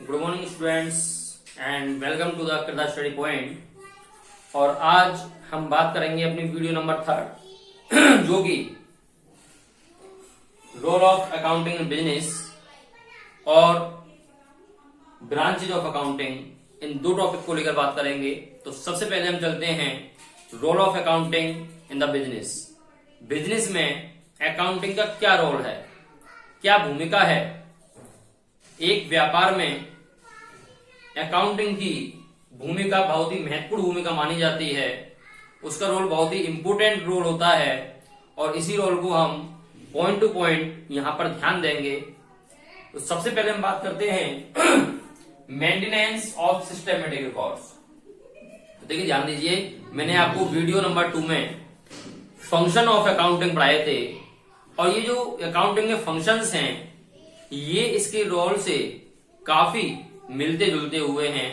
Good morning students and welcome to the Krida study point. और आज हम बात करेंगे अपनी वीडियो नंबर 3 जो कि role of accounting in business और ब्रांचेज ऑफ अकाउंटिंग, इन दो टॉपिक को लेकर बात करेंगे। तो सबसे पहले हम चलते हैं role of accounting in the business. Business में अकाउंटिंग का क्या रोल है, क्या भूमिका है। एक व्यापार में अकाउंटिंग की भूमिका बहुत ही महत्वपूर्ण भूमिका मानी जाती है। उसका रोल बहुत ही इंपोर्टेंट रोल होता है और इसी रोल को हम पॉइंट टू पॉइंट यहां पर ध्यान देंगे। तो सबसे पहले हम बात करते हैं मेंटेनेंस ऑफ सिस्टमेटिक रिकॉर्ड्स। तो देखिए, ध्यान दीजिए, मैंने आपको वीडियो नंबर 2 में फंक्शन ऑफ अकाउंटिंग पढ़ाए थे और ये जो अकाउंटिंग के फंक्शंस हैं ये इसके रोल से काफी मिलते जुलते हुए हैं।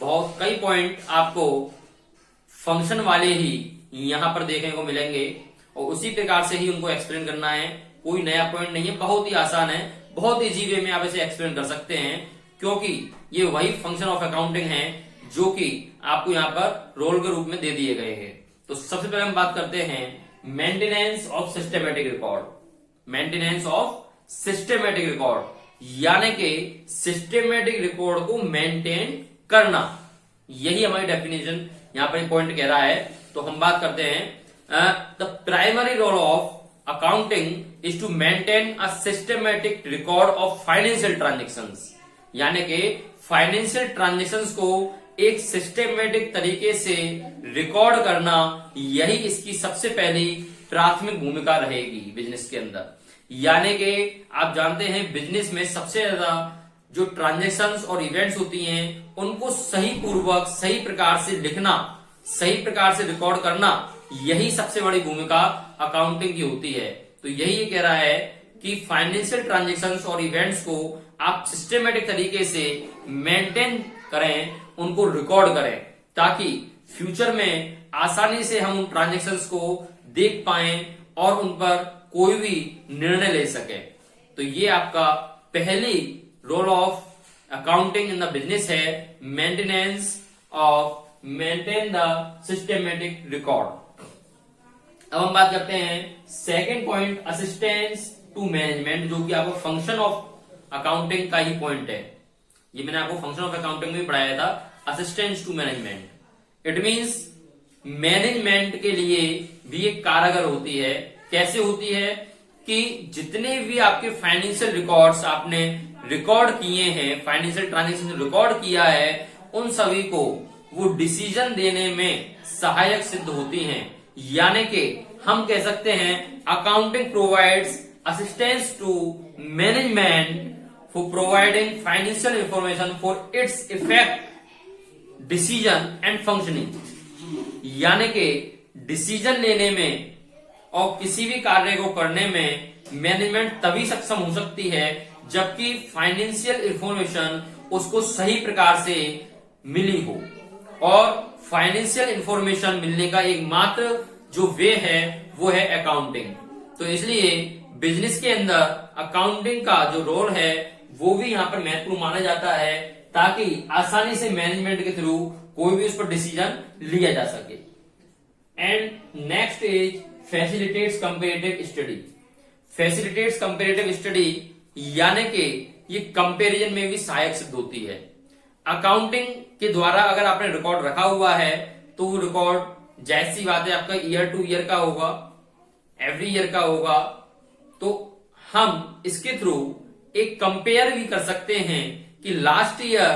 बहुत कई पॉइंट आपको फंक्शन वाले ही यहां पर देखने को मिलेंगे और उसी प्रकार से ही उनको एक्सप्लेन करना है। कोई नया पॉइंट नहीं है, बहुत ही आसान है, बहुत इजी वे में आप इसे एक्सप्लेन कर सकते हैं क्योंकि ये वही फंक्शन ऑफ अकाउंटिंग है जो कि आपको यहाँ पर रोल के रूप में दे दिए गए हैं। तो सबसे पहले हम बात करते हैं maintenance of systematic record. Maintenance of systematic record यानी कि सिस्टमेटिक रिकॉर्ड को मेंटेन करना, यही हमारी डेफिनेशन यहां पर पॉइंट कह रहा है। तो हम बात करते हैं the primary role of accounting is to maintain a systematic record of financial transactions, यानी कि फाइनेंशियल ट्रांजेक्शंस को एक सिस्टमेटिक तरीके से रिकॉर्ड करना, यही इसकी सबसे पहली प्राथमिक भूमिका रहेगी बिजनेस के अंदर। यानी कि आप जानते हैं बिजनेस में सबसे ज्यादा जो ट्रांजैक्शंस और इवेंट्स होती हैं उनको सही पूर्वक सही प्रकार से लिखना, सही प्रकार से रिकॉर्ड करना, यही सबसे बड़ी भूमिका अकाउंटिंग की होती है। तो यही ये कह रहा है कि फाइनेंशियल ट्रांजैक्शंस और इवेंट्स को आप सिस्टमेटिक तरीके से मेंटेन करें, उनको रिकॉर्ड करें ताकि फ्यूचर में आसानी से हम उन ट्रांजैक्शंस को देख पाएं और उन पर कोई भी निर्णय ले सके। तो ये आपका पहली role of accounting in the business है, मेंटेन द सिस्टमेटिक रिकॉर्ड। अब हम बात करते हैं second point, assistance to management, जो कि आपको फंक्शन ऑफ अकाउंटिंग का ही पॉइंट है। ये मैंने आपको फंक्शन ऑफ अकाउंटिंग में पढ़ाया था, assistance to management. It means management के लिए भी एक कारगर होती है। कैसे होती है कि जितने भी आपके फाइनेंशियल रिकॉर्ड्स आपने रिकॉर्ड किए हैं, फाइनेंशियल ट्रांजैक्शन रिकॉर्ड किया है, उन सभी को वो डिसीजन देने में सहायक सिद्ध होती हैं। यानी कि हम कह सकते हैं accounting provides assistance to management for providing financial information for its effect decision and functioning. यानी कि डिसीजन लेने में और किसी भी कार्य को करने में मैनेजमेंट तभी सक्षम हो सकती है जबकि फाइनेंशियल इंफॉर्मेशन उसको सही प्रकार से मिली हो। और फाइनेंशियल इंफॉर्मेशन मिलने का एकमात्र जो वे है वो है अकाउंटिंग। तो इसलिए बिजनेस के अंदर अकाउंटिंग का जो रोल है वो भी यहाँ पर महत्वपूर्ण माना जाता है ताकि आसानी से मैनेजमेंट के थ्रू कोई भी उस पर डिसीजन लिया जा सके। And next is facilitates comparative study. Facilitates comparative study यानी कि ये कंपैरिजन में भी सहायक सिद्ध होती है। अकाउंटिंग के द्वारा अगर आपने रिकॉर्ड रखा हुआ है तो वो रिकॉर्ड जाहिर सी बात है आपका ईयर टू ईयर का होगा, एवरी ईयर का होगा। तो हम इसके थ्रू एक कंपेयर भी कर सकते हैं कि लास्ट ईयर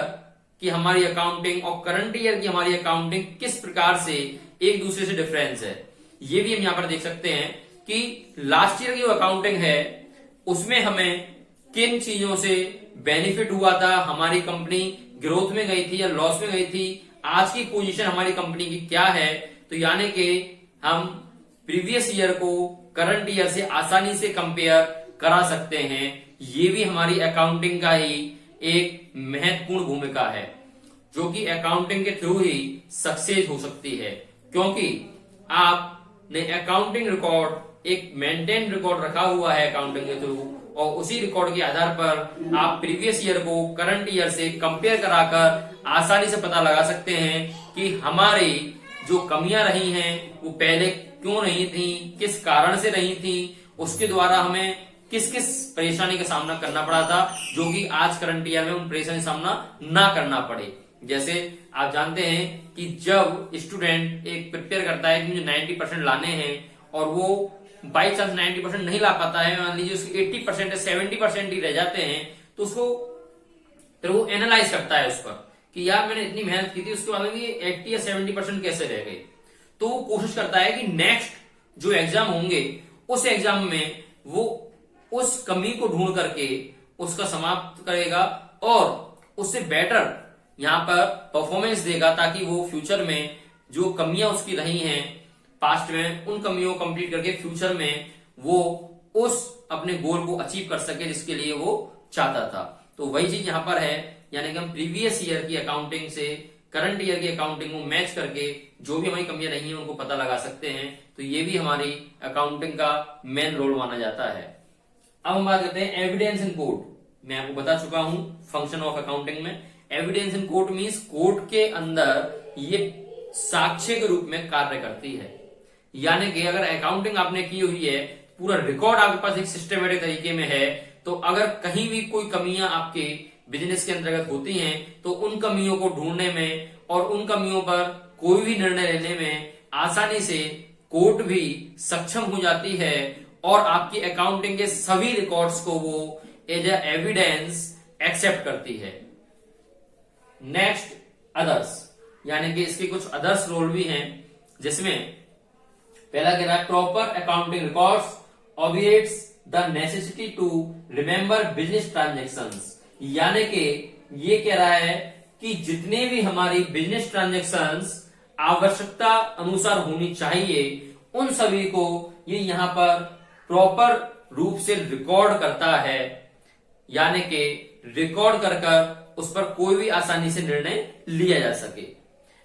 की हमारी अकाउंटिंग और करंट ईयर की हमारी अकाउंटिंग किस प्रकार से एक दूसरे से डिफरेंस है। ये भी हम यहां पर देख सकते हैं कि लास्ट ईयर की जो अकाउंटिंग है उसमें हमें किन चीजों से बेनिफिट हुआ था, हमारी कंपनी ग्रोथ में गई थी या लॉस में गई थी, आज की पोजीशन हमारी कंपनी की क्या है। तो यानी कि हम प्रीवियस ईयर को करंट ईयर से आसानी से कंपेयर करा सकते हैं। ये भी हमारी अकाउंटिंग का ही एक महत्वपूर्ण भूमिका है जो कि अकाउंटिंग के थ्रू ही सक्सेस हो सकती है, क्योंकि आपने अकाउंटिंग रिकॉर्ड एक मेंटेन रिकॉर्ड रखा हुआ है अकाउंटिंग के थ्रू और उसी रिकॉर्ड के आधार पर आप प्रीवियस ईयर को करंट ईयर से कंपेयर कराकर आसानी से पता लगा सकते हैं कि हमारी जो कमियां रही हैं वो पहले क्यों नहीं थी, किस कारण से रही थी, उसके द्वारा हमें किस किस परेशानी का सामना करना पड़ा था, जो कि आज करंट ईयर में उन परेशानी का सामना ना करना पड़े। जैसे आप जानते हैं कि जब स्टूडेंट एक प्रिपेयर करता है कि मुझे 90% लाने हैं और वो बाई चांस 90% नहीं ला पाता है, मान लीजिए उसके 80% या 70% ही रह जाते हैं, तो उसको फिर वो एनालाइज करता है उस पर कि यार मैंने इतनी मेहनत की थी, उसके बाद में 80 या 70% कैसे रह गए। तो वो कोशिश करता है कि नेक्स्ट जो एग्जाम होंगे उस एग्जाम में वो उस कमी को ढूंढ करके उसका समाप्त करेगा और उससे बेटर यहां पर परफॉर्मेंस देगा, ताकि वो फ्यूचर में जो कमियां उसकी रही हैं पास्ट में, उन कमियों को कंप्लीट करके फ्यूचर में वो उस अपने गोल को अचीव कर सके जिसके लिए वो चाहता था। तो वही चीज यहां पर है, यानी कि हम प्रीवियस ईयर की अकाउंटिंग से करंट ईयर की अकाउंटिंग को मैच करके जो भी हमारी कमियां रही हैं उनको पता लगा सकते हैं। तो ये भी हमारी अकाउंटिंग का मेन रोल माना जाता है। अब हम बात करते हैं एविडेंस इन कोर्ट। मैं आपको बता चुका हूं फंक्शन ऑफ अकाउंटिंग में evidence in court means court के अंदर ये साक्ष्य के रूप में कार्य करती है। यानी कि अगर अकाउंटिंग आपने की हुई है, पूरा रिकॉर्ड आपके पास एक सिस्टमेटिक तरीके में है, तो अगर कहीं भी कोई कमियां आपके बिजनेस के अंतर्गत होती हैं तो उन कमियों को ढूंढने में और उन कमियों पर कोई भी निर्णय लेने में आसानी से कोर्ट भी सक्षम हो जाती है और आपकी अकाउंटिंग के सभी रिकॉर्ड्स को वो एज ए एविडेंस एक्सेप्ट करती है। नेक्स्ट अदर्स, यानी कि इसके कुछ अदर्स रोल भी हैं, जिसमें पहला कह रहा है proper accounting records obviates the necessity to remember business transactions. यानी कि ये कह रहा है कि जितने भी हमारी बिजनेस ट्रांजैक्शंस आवश्यकता अनुसार होनी चाहिए उन सभी को ये यहां पर प्रॉपर रूप से रिकॉर्ड करता है, यानी कि रिकॉर्ड कर कर उस पर कोई भी आसानी से निर्णय लिया जा सके।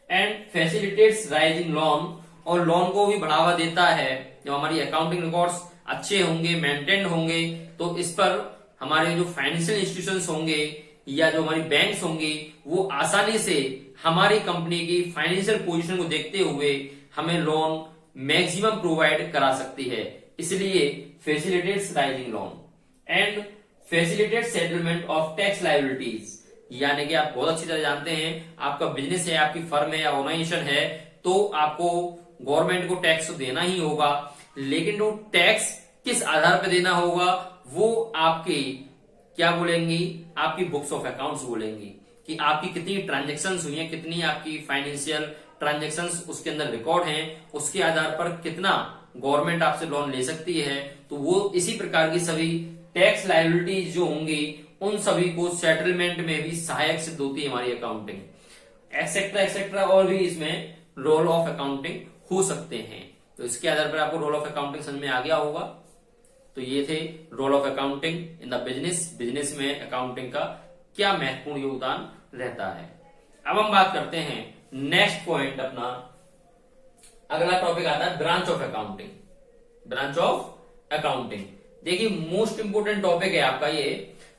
एंड फैसिलिटेट्स राइजिंग लोन, और लोन को भी बढ़ावा देता है। जब हमारी अकाउंटिंग रिकॉर्ड्स अच्छे होंगे, मेंटेन होंगे, तो इस पर हमारे जो फाइनेंशियल इंस्टीट्यूशंस होंगे या जो हमारी बैंक्स होंगी वो आसानी से हमारी कंपनी की फाइनेंशियल पोजीशन को देखते हुए हमें लोन मैक्सिमम प्रोवाइड करा सकती है। इसलिए facilitates rising loan and facilitate settlement of tax liabilities. यानी कि आप बहुत अच्छी तरह जानते हैं, आपका बिजनेस है, आपकी फर्म है या ऑर्गेनाइजेशन है, तो आपको गवर्नमेंट को टैक्स तो देना ही होगा, लेकिन वो टैक्स किस आधार पर देना होगा वो आपकी क्या बोलेंगी, आपकी बुक्स ऑफ अकाउंट्स बोलेंगी कि आपकी कितनी ट्रांजैक्शंस हुई हैं, कितनी आपकी फाइनेंशियल ट्रांजैक्शंस उसके अंदर रिकॉर्ड हैं, उसके आधार पर कितना गवर्नमेंट आपसे लोन ले सकती है। तो वो इसी प्रकार की सभी टैक्स लायबिलिटीज जो होंगी उन सभी को सेटलमेंट में भी सहायक सिद्ध होती है हमारी अकाउंटिंग, एक्सेट्रा एक्सेट्रा, और भी इसमें रोल ऑफ अकाउंटिंग हो सकते हैं। तो इसके आधार पर आपको रोल ऑफ अकाउंटिंग समझ में आ गया होगा। तो ये थे role of accounting in the business में अकाउंटिंग का क्या महत्वपूर्ण योगदान रहता है। अब हम बात करते हैं नेक्स्ट पॉइंट, अपना अगला टॉपिक आता है branch of accounting. Branch of accounting देखिए मोस्ट इंपोर्टेंट टॉपिक है आपका ये,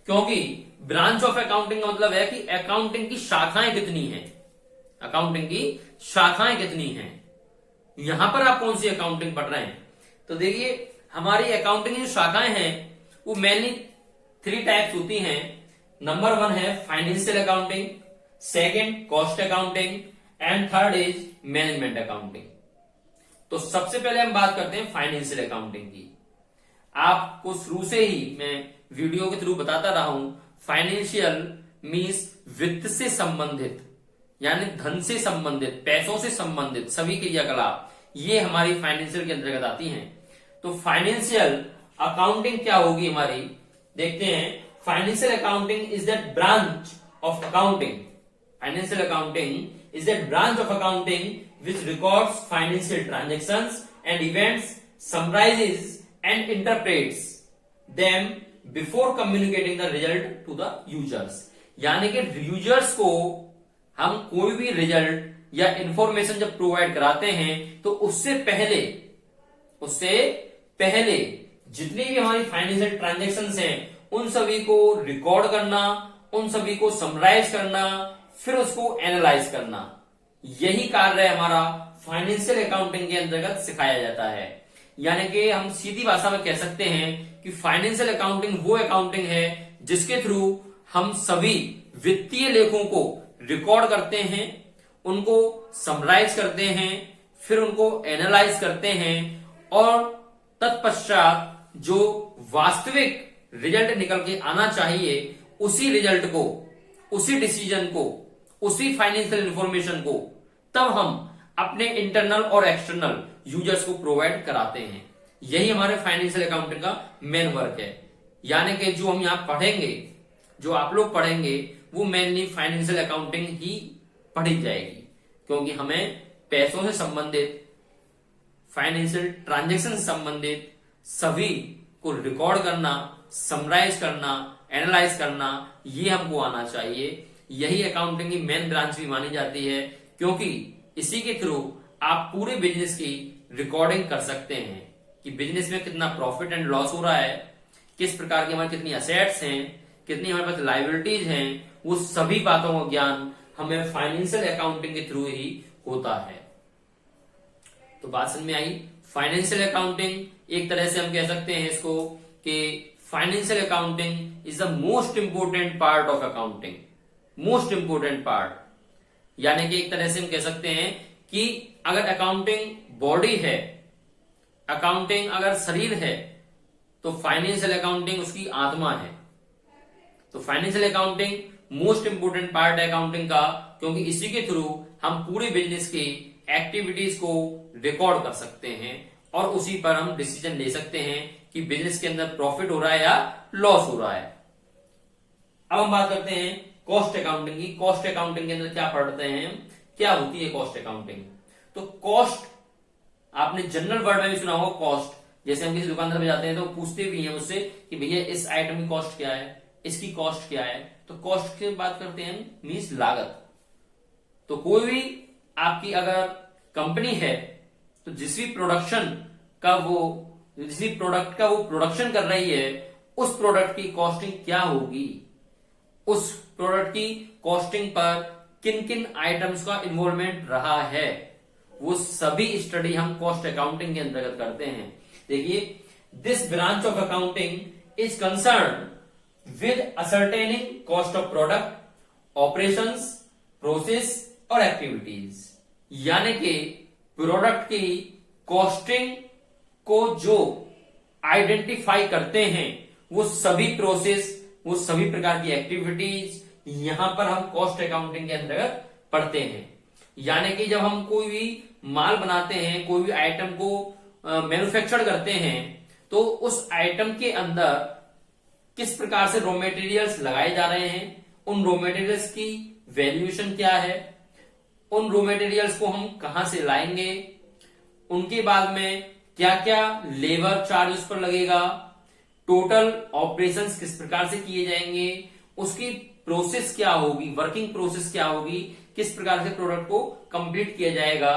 क्योंकि ब्रांच ऑफ अकाउंटिंग का मतलब है कि अकाउंटिंग की शाखाएं कितनी हैं, अकाउंटिंग की शाखाएं कितनी हैं। यहां पर आप कौन सी अकाउंटिंग पढ़ रहे हैं, तो देखिए हमारी अकाउंटिंग की जो शाखाएं हैं वो मेनली 3 टाइप्स होती हैं। नंबर 1 है financial accounting, second cost accounting and third is management accounting. तो सबसे पहले हम बात करते हैं फाइनेंशियल अकाउंटिंग की। आपको शुरू से ही मैं वीडियो के थ्रू बताता रहा हूं, फाइनेंशियल मीन्स वित्त से संबंधित, यानी धन से संबंधित, पैसों से संबंधित सभी क्रियाकलाप, ये हमारी फाइनेंशियल के अंतर्गत आती हैं। तो फाइनेंशियल अकाउंटिंग क्या होगी हमारी, देखते हैं। Financial accounting is that branch of accounting, financial accounting is that branch of accounting which records financial transactions and events, summarizes and interprets them before communicating the result to the users। यानी कि users को हम कोई भी result या information जब provide कराते हैं तो उससे पहले जितनी भी हमारी फाइनेंशियल ट्रांजेक्शन्स हैं उन सभी को रिकॉर्ड करना, उन सभी को समराइज करना, फिर उसको एनालाइज करना, यही कार्य हमारा फाइनेंशियल अकाउंटिंग के अंतर्गत सिखाया जाता है। यानी कि हम सीधी भाषा में कह सकते हैं कि फाइनेंशियल अकाउंटिंग वो अकाउंटिंग है जिसके थ्रू हम सभी वित्तीय लेखों को रिकॉर्ड करते हैं, उनको समराइज करते हैं, फिर उनको एनालाइज करते हैं और तत्पश्चात जो वास्तविक रिजल्ट निकल के आना चाहिए उसी रिजल्ट को, उसी डिसीजन को, उसी फाइनेंशियल इंफॉर्मेशन को तब हम अपने इंटरनल और एक्सटर्नल यूजर्स को प्रोवाइड कराते हैं। यही हमारे फाइनेंशियल अकाउंटिंग का मेन वर्क है। यानी कि जो हम यहां पढ़ेंगे, जो आप लोग पढ़ेंगे, वो मेनली फाइनेंशियल अकाउंटिंग ही पढ़ी जाएगी, क्योंकि हमें पैसों से संबंधित, फाइनेंशियल ट्रांजैक्शन से संबंधित सभी को रिकॉर्ड करना, समराइज करना, एनालाइज करना, ये हमको आना चाहिए। यही अकाउंटिंग की मेन ब्रांच भी मानी जाती है, क्योंकि इसी के थ्रू आप पूरे बिजनेस की रिकॉर्डिंग कर सकते हैं कि बिजनेस में कितना प्रॉफिट एंड लॉस हो रहा है, किस प्रकार की हमारी कितनी असेट्स हैं, कितनी हमारे पास लायबिलिटीज हैं, वो सभी बातों का ज्ञान हमें फाइनेंशियल अकाउंटिंग के थ्रू ही होता है। तो बात समझ में आई। फाइनेंशियल अकाउंटिंग एक तरह से हम कह सकते हैं इसको कि financial accounting is the most important part of accounting, most important part. यानी कि एक तरह से हम कह सकते हैं कि अगर अकाउंटिंग बॉडी है, अकाउंटिंग अगर शरीर है, तो फाइनेंशियल अकाउंटिंग उसकी आत्मा है। तो financial accounting most important part है अकाउंटिंग का, क्योंकि इसी के थ्रू हम पूरी बिजनेस की एक्टिविटीज को रिकॉर्ड कर सकते हैं और उसी पर हम डिसीजन ले सकते हैं कि बिजनेस के अंदर प्रॉफिट हो रहा है या लॉस हो रहा है। अब हम बात करते हैं कॉस्ट अकाउंटिंग की। कॉस्ट अकाउंटिंग के अंदर क्या पढ़ते हैं, क्या होती है कॉस्ट अकाउंटिंग? तो कॉस्ट आपने जनरल वर्ड में भी सुना होगा कॉस्ट। जैसे हम किसी दुकानदार पे जाते हैं तो पूछते भी हैं उससे कि भैया इस आइटम की कॉस्ट क्या है, इसकी कॉस्ट क्या है। तो कॉस्ट की बात करते हैं मीन्स लागत। तो कोई भी आपकी अगर कंपनी है तो जिस भी प्रोडक्ट का वो प्रोडक्शन कर रही है, उस प्रोडक्ट की कॉस्टिंग क्या होगी, उस प्रोडक्ट की कॉस्टिंग पर किन किन आइटम्स का इन्वॉल्वमेंट रहा है, वो सभी स्टडी हम कॉस्ट अकाउंटिंग के अंतर्गत करते हैं। देखिए, this branch of accounting is concern with ascertaining cost of product, operations, process और एक्टिविटीज। यानी कि प्रोडक्ट की कॉस्टिंग को जो आइडेंटिफाई करते हैं वो सभी प्रोसेस, वो सभी प्रकार की एक्टिविटीज यहां पर हम कॉस्ट अकाउंटिंग के अंतर्गत पढ़ते हैं। यानी कि जब हम कोई भी माल बनाते हैं, कोई भी आइटम को मैन्युफैक्चर करते हैं, तो उस आइटम के अंदर किस प्रकार से रॉ मटेरियल्स लगाए जा रहे हैं, उन रॉ मटेरियल्स की वैल्यूएशन क्या है, उन रॉ मटेरियल्स को हम कहां से लाएंगे, उनके बाद में क्या क्या लेबर चार्ज उस पर लगेगा, टोटल ऑपरेशंस किस प्रकार से किए जाएंगे, उसकी प्रोसेस क्या होगी, वर्किंग प्रोसेस क्या होगी, किस प्रकार से प्रोडक्ट को कंप्लीट किया जाएगा,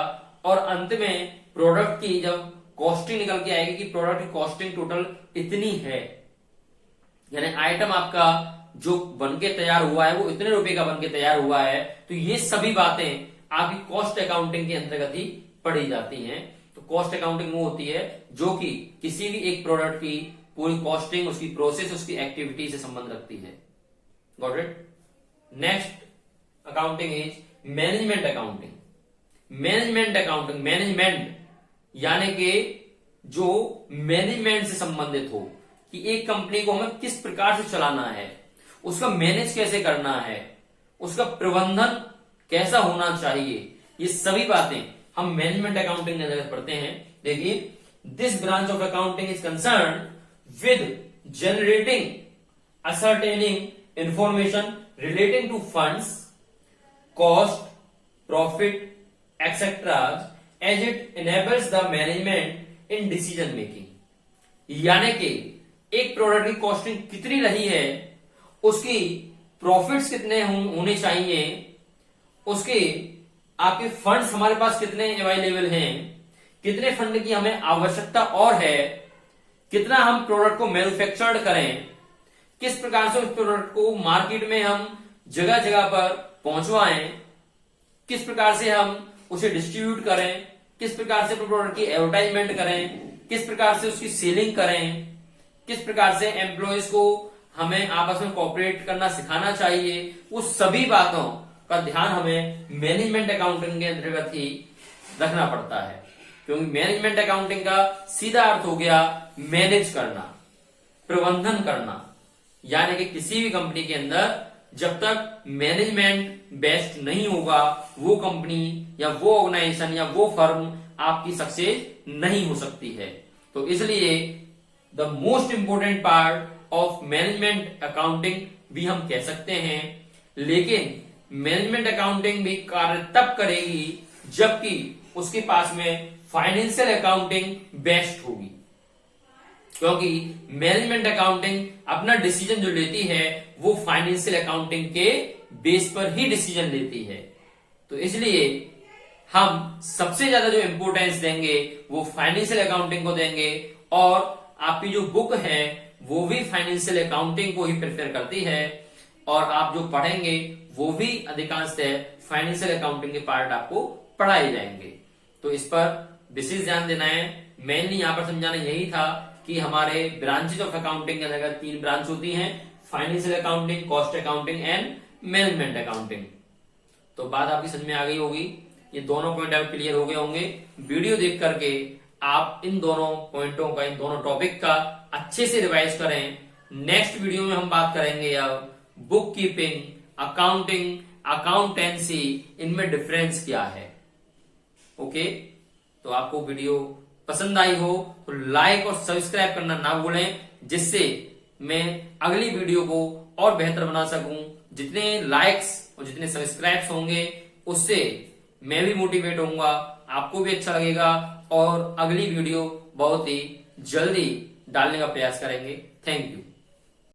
और अंत में प्रोडक्ट की जब कॉस्टिंग निकल के आएगी कि प्रोडक्ट की कॉस्टिंग टोटल इतनी है, यानी आइटम आपका जो बनके तैयार हुआ है वो इतने रुपए का बनके तैयार हुआ है। तो ये सभी बातें आपकी कॉस्ट अकाउंटिंग के अंतर्गत ही पढ़ी जाती हैं। तो कॉस्ट अकाउंटिंग वो होती है जो कि किसी भी एक प्रोडक्ट की पूरी कॉस्टिंग, उसकी प्रोसेस, उसकी एक्टिविटी से संबंध रखती है। Got it? Next accounting is management accounting. Management accounting, management यानी कि जो मैनेजमेंट से संबंधित हो कि एक कंपनी को हमें किस प्रकार से चलाना है, उसका मैनेज कैसे करना है, उसका प्रबंधन कैसा होना चाहिए, ये सभी बातें हम मैनेजमेंट अकाउंटिंग के अंतर्गत पढ़ते हैं। देखिए, this branch of accounting is concern with generating, ascertaining information relating to funds, cost, profit etcetera as it enables the management in decision making. यानी कि एक प्रोडक्ट की कॉस्टिंग कितनी रही है, उसकी प्रॉफिट्स कितने होने चाहिए, उसके आपके फंड्स हमारे पास कितने अवेलेबल हैं, कितने फंड की हमें आवश्यकता और है, कितना हम प्रोडक्ट को मैन्युफैक्चर्ड करें, किस प्रकार से उस प्रोडक्ट को मार्केट में हम जगह जगह पर पहुंचवाएं, किस प्रकार से हम उसे डिस्ट्रीब्यूट करें, किस प्रकार से प्रोडक्ट की एडवर्टाइजमेंट करें, किस प्रकार से उसकी सेलिंग करें, किस प्रकार से एम्प्लॉयज को हमें आपस में कोऑपरेट करना सिखाना चाहिए, उस सभी बातों का ध्यान हमें मैनेजमेंट अकाउंटिंग के अंतर्गत ही रखना पड़ता है। क्योंकि मैनेजमेंट अकाउंटिंग का सीधा अर्थ हो गया मैनेज करना, प्रबंधन करना। यानी कि किसी भी कंपनी के अंदर जब तक मैनेजमेंट बेस्ट नहीं होगा, वो कंपनी या वो ऑर्गेनाइजेशन या वो फर्म आपकी सक्सेस नहीं हो सकती है। तो इसलिए the most important part of management accounting भी हम कह सकते हैं। लेकिन मैनेजमेंट अकाउंटिंग भी कार्य तब करेगी जबकि उसके पास में फाइनेंशियल अकाउंटिंग बेस्ट होगी। क्योंकि मैनेजमेंट अकाउंटिंग अपना डिसीजन जो लेती है वो फाइनेंशियल अकाउंटिंग के बेस पर ही डिसीजन लेती है। तो इसलिए हम सबसे ज्यादा जो इंपोर्टेंस देंगे वो फाइनेंशियल अकाउंटिंग को देंगे, और आपकी जो बुक है वो भी फाइनेंशियल अकाउंटिंग को ही प्रेफर करती है, और आप जो पढ़ेंगे वो भी अधिकांशतः फाइनेंशियल अकाउंटिंग के पार्ट आपको पढ़ाए जाएंगे। तो इस पर विशेष ध्यान देना है। मेनली यहाँ पर समझाना यही था कि हमारे ब्रांचेज ऑफ अकाउंटिंग के अंतर्गत 3 ब्रांच होती हैं, financial accounting, cost accounting and management accounting. तो बात आपकी समझ में आ गई होगी, ये दोनों पॉइंट आप क्लियर हो गए होंगे। वीडियो देख करके आप इन दोनों पॉइंटों का, इन दोनों टॉपिक का अच्छे से रिवाइज करें। नेक्स्ट वीडियो में हम बात करेंगे अब बुक कीपिंग, अकाउंटिंग, अकाउंटेंसी, इनमें डिफरेंस क्या है। ओके, तो आपको वीडियो पसंद आई हो तो लाइक और सब्सक्राइब करना ना भूलें, जिससे मैं अगली वीडियो को और बेहतर बना सकूं। जितने लाइक्स और जितने सब्सक्राइब्स होंगे उससे मैं भी मोटिवेट होऊंगा, आपको भी अच्छा लगेगा, और अगली वीडियो बहुत ही जल्दी डालने का प्रयास करेंगे। Thank you.